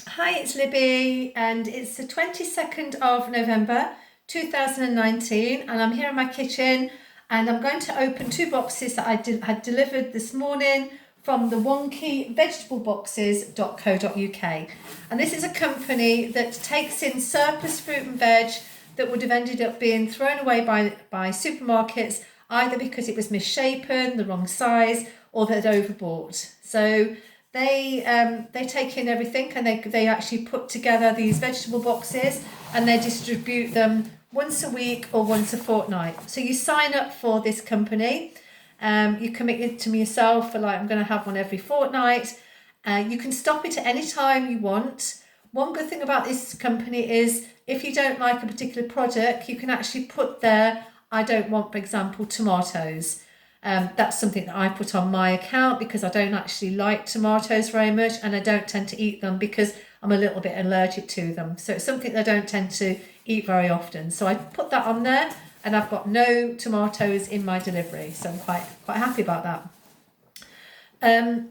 Hi, it's Libby, and it's the 22nd of November 2019, and I'm here in my kitchen, and I'm going to open two boxes that had delivered this morning from the Wonky vegetableBoxes.co.uk. And this is a company that takes in surplus fruit and veg that would have ended up being thrown away by supermarkets, either because it was misshapen, the wrong size, or they'd overbought. So they take in everything, and they actually put together these vegetable boxes, and they distribute them once a week or once a fortnight. So you sign up for this company, you commit it to yourself for I'm going to have one every fortnight. You can stop it at any time you want. One good thing about this company is if you don't like a particular product, you can actually put there, I don't want, for example, tomatoes. That's something that I put on my account because I don't actually like tomatoes very much, and I don't tend to eat them because I'm a little bit allergic to them. So it's something that I don't tend to eat very often. So I put that on there, and I've got no tomatoes in my delivery. So I'm quite happy about that.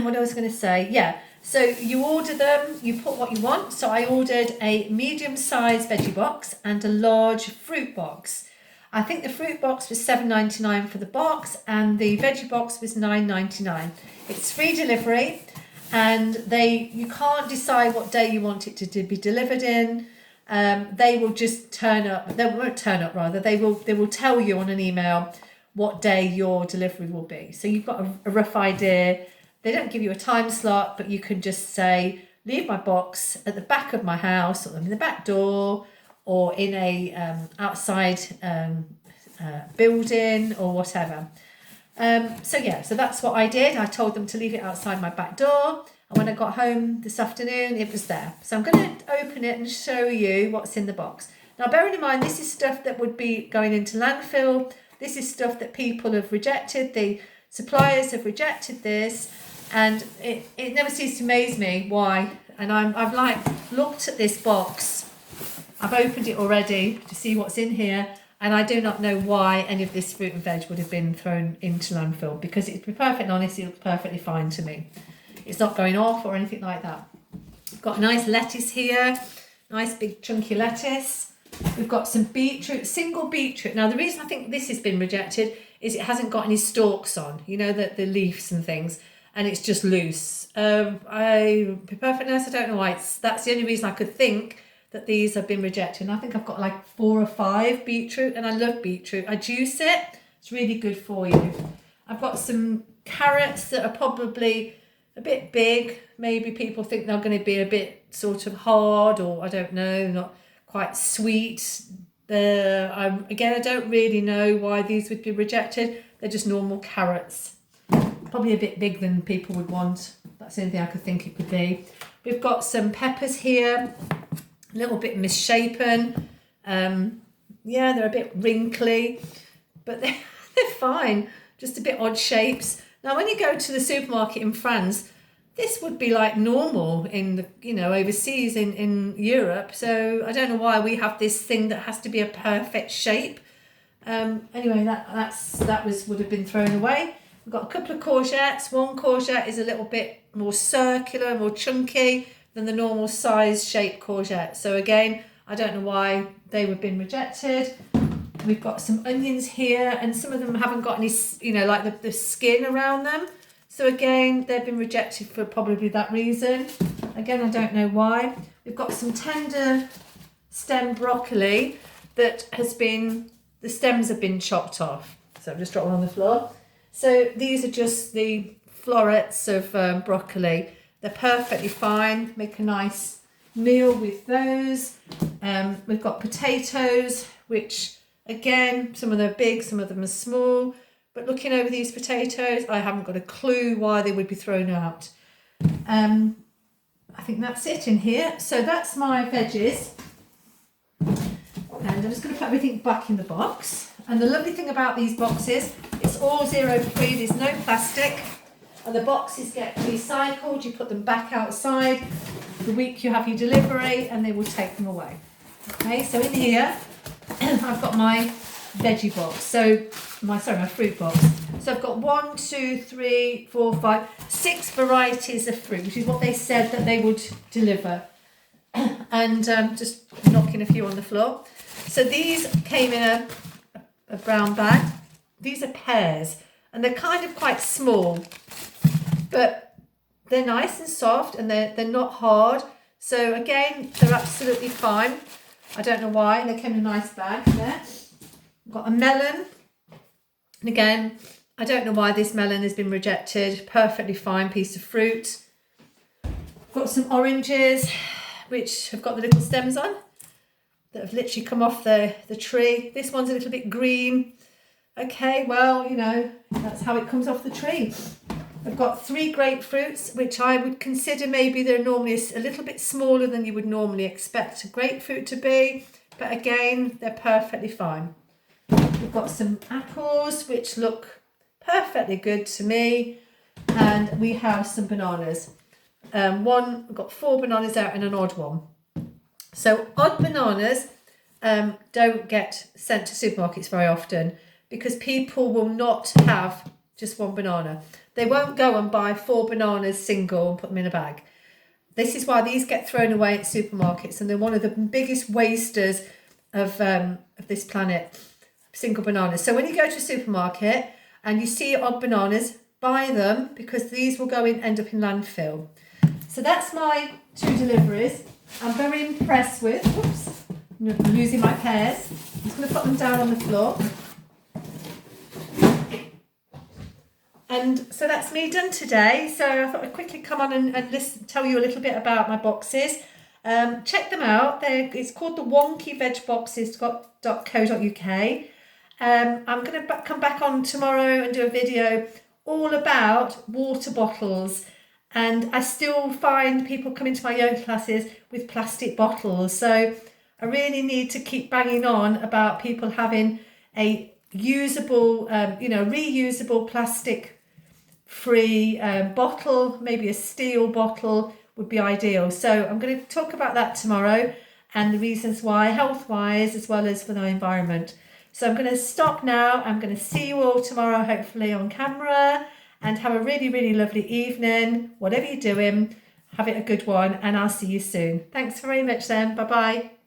What I was going to say, yeah. So you order them, you put what you want. So I ordered a medium-sized veggie box and a large fruit box. I think the fruit box was $7.99 for the box, and the veggie box was $9.99. It's free delivery, and you can't decide what day you want it to be delivered in. They will just turn up. They won't turn up, rather. They will tell you on an email what day your delivery will be. So you've got a rough idea. They don't give you a time slot, but you can just say, leave my box at the back of my house, or in the back door, or in a outside building, or whatever. So that's what I did. I told them to leave it outside my back door, and when I got home this afternoon, it was there. So I'm going to open it and show you what's in the box. Now, bearing in mind, this is stuff that would be going into landfill. This is stuff that people have rejected. The suppliers have rejected this, and it never ceases to amaze me why. And I've looked at this box. I've opened it already to see what's in here, and I do not know why any of this fruit and veg would have been thrown into landfill, because to be perfectly honest, it looks perfectly fine to me. It's not going off or anything like that. We've got a nice lettuce here, nice big chunky lettuce. We've got some beetroot, single beetroot. Now, the reason I think this has been rejected is it hasn't got any stalks on, the leaves and things, and it's just loose. To be perfectly honest, I don't know why. That's the only reason I could think that these have been rejected. And I think I've got 4 or 5 beetroot, and I love beetroot. I juice it. It's really good for you. I've got some carrots that are probably a bit big. Maybe people think they're going to be a bit sort of hard, or I don't know, not quite sweet. I don't really know why these would be rejected. They're just normal carrots. Probably a bit big than people would want. That's the only thing I could think it could be. We've got some peppers here. A little bit misshapen. They're a bit wrinkly, but they're fine. Just a bit odd shapes. Now, when you go to the supermarket in France, this would be normal in overseas in Europe. So I don't know why we have this thing that has to be a perfect shape. Anyway, that would have been thrown away. We've got a couple of courgettes. One courgette is a little bit more circular, more chunky than the normal size shaped courgette. So again, I don't know why they were being rejected. We've got some onions here, and some of them haven't got any, the skin around them. So again, they've been rejected for probably that reason. Again, I don't know why. We've got some tender stem broccoli that the stems have been chopped off. So I've just dropped one on the floor. So these are just the florets of broccoli. They're perfectly fine. Make a nice meal with those. We've got potatoes, which again, some of them are big, some of them are small. But looking over these potatoes, I haven't got a clue why they would be thrown out. I think that's it in here. So that's my veggies. And I'm just going to put everything back in the box. And the lovely thing about these boxes, it's all zero-free. There's no plastic. And the boxes get recycled. You put them back outside the week you have your delivery, and they will take them away. Okay, so in here I've got my veggie box. So my fruit box. So I've got 1, 2, 3, 4, 5, 6 varieties of fruit, which is what they said that they would deliver. And just knocking a few on the floor. So these came in a brown bag. These are pears, and they're kind of quite small, but they're nice and soft, and they're not hard. So again, they're absolutely fine. I don't know why. They came in a nice bag there. I've got a melon, and again, I don't know why this melon has been rejected. Perfectly fine piece of fruit. I've got some oranges, which have got the little stems on, that have literally come off the tree. This one's a little bit green. Okay, well, you know, that's how it comes off the tree. I've got 3 grapefruits, which I would consider maybe they're normally a little bit smaller than you would normally expect a grapefruit to be. But again, they're perfectly fine. We've got some apples, which look perfectly good to me. And we have some bananas. We've got 4 bananas out and an odd one. So odd bananas don't get sent to supermarkets very often because people will not have just 1 banana. They won't go and buy 4 bananas single and put them in a bag. This is why these get thrown away at supermarkets, and they're one of the biggest wasters of this planet, single bananas. So when you go to a supermarket and you see odd bananas, buy them, because these will end up in landfill. So that's my 2 deliveries. I'm very impressed with, oops, I'm losing my pears. I'm just going to put them down on the floor. And so that's me done today. So I thought I'd quickly come on and tell you a little bit about my boxes. Check them out. It's called the Wonky vegboxes.co.uk. I'm going to come back on tomorrow and do a video all about water bottles. And I still find people coming to my yoga classes with plastic bottles. So I really need to keep banging on about people having a usable, reusable plastic-free bottle. Maybe a steel bottle would be ideal. So I'm going to talk about that tomorrow and the reasons why, health-wise, as well as for the environment. So I'm going to stop now. I'm going to see you all tomorrow, hopefully on camera. And have a really, really lovely evening. Whatever you're doing, have it a good one, and I'll see you soon. Thanks very much then. Bye-bye.